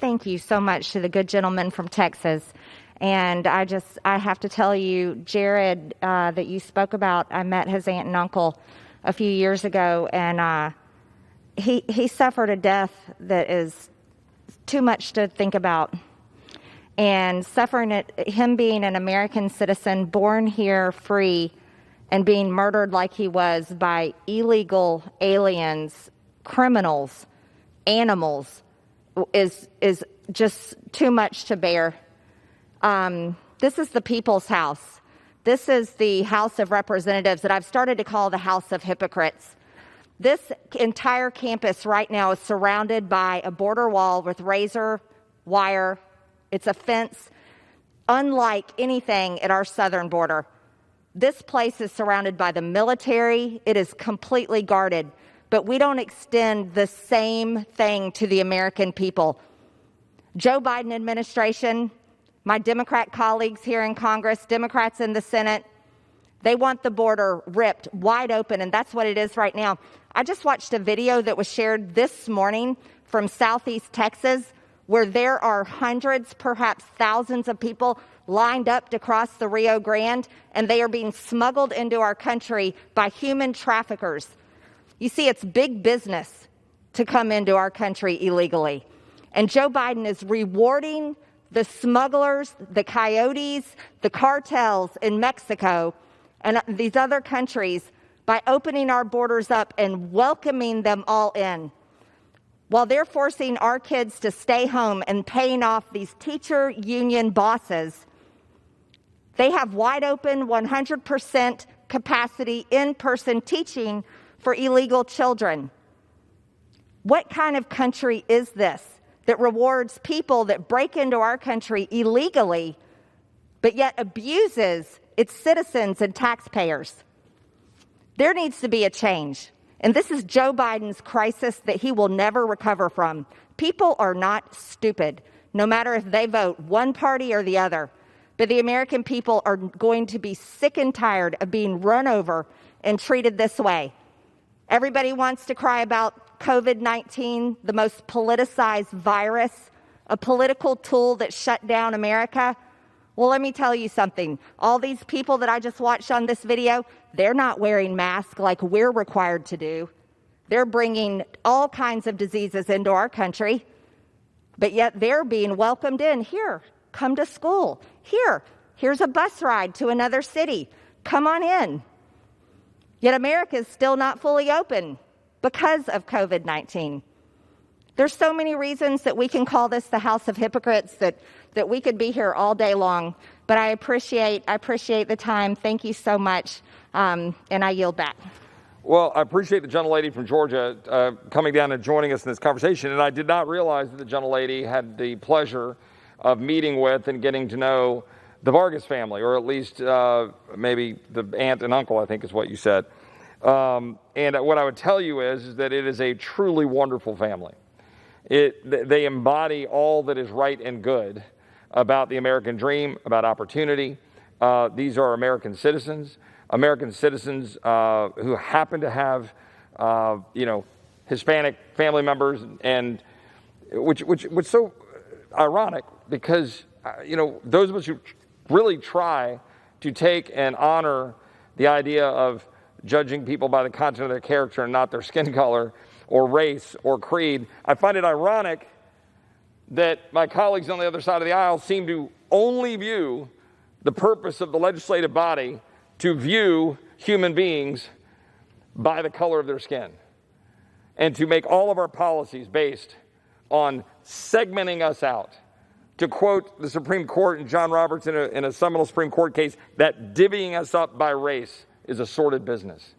Thank you so much to the good gentleman from Texas. And I have to tell you, Jared, that you spoke about, I met his aunt and uncle a few years ago, and he suffered a death that is too much to think about. And suffering it, him being an American citizen, born here free, and being murdered like he was by illegal aliens, criminals, animals, is just too much to bear. This is the people's house. This is the House of Representatives that I've started to call the House of Hypocrites. This entire campus right now is surrounded by a border wall with razor wire. It's a fence unlike anything at our southern border. This place is surrounded by the military. It is completely guarded, but we don't extend the same thing to the American people. Joe Biden administration, my Democrat colleagues here in Congress, Democrats in the Senate, they want the border ripped wide open, and that's what it is right now. I just watched a video that was shared this morning from Southeast Texas, where there are hundreds, perhaps thousands of people lined up to cross the Rio Grande, and they are being smuggled into our country by human traffickers. You see, it's big business to come into our country illegally. And Joe Biden is rewarding the smugglers, the coyotes, the cartels in Mexico and these other countries by opening our borders up and welcoming them all in, while they're forcing our kids to stay home and paying off these teacher union bosses. They have wide open 100% capacity in-person teaching for illegal children. What kind of country is this that rewards people that break into our country illegally, but yet abuses its citizens and taxpayers? There needs to be a change. And this is Joe Biden's crisis that he will never recover from. People are not stupid, no matter if they vote one party or the other. But the American people are going to be sick and tired of being run over and treated this way. Everybody wants to cry about COVID-19, the most politicized virus, a political tool that shut down America. Well, let me tell you something. All these people that I just watched on this video, they're not wearing masks like we're required to do. They're bringing all kinds of diseases into our country, but yet they're being welcomed in. Here, come to school. Here's a bus ride to another city. Come on in. Yet America is still not fully open because of COVID-19. There's so many reasons that we can call this the House of Hypocrites that we could be here all day long. But I appreciate the time. Thank you so much. And I yield back. Well, I appreciate the gentlelady from Georgia coming down and joining us in this conversation. And I did not realize that the gentlelady had the pleasure of meeting with and getting to know the Vargas family, or at least maybe the aunt and uncle, I think is what you said. And what I would tell you is that it is a truly wonderful family. They embody all that is right and good about the American dream, about opportunity. These are American citizens who happen to have, Hispanic family members, and which so ironic because, those of us who really try to take and honor the idea of judging people by the content of their character and not their skin color or race or creed, I find it ironic that my colleagues on the other side of the aisle seem to only view the purpose of the legislative body to view human beings by the color of their skin and to make all of our policies based on segmenting us out. To quote the Supreme Court and John Roberts in a seminal Supreme Court case, that divvying us up by race is a sordid business.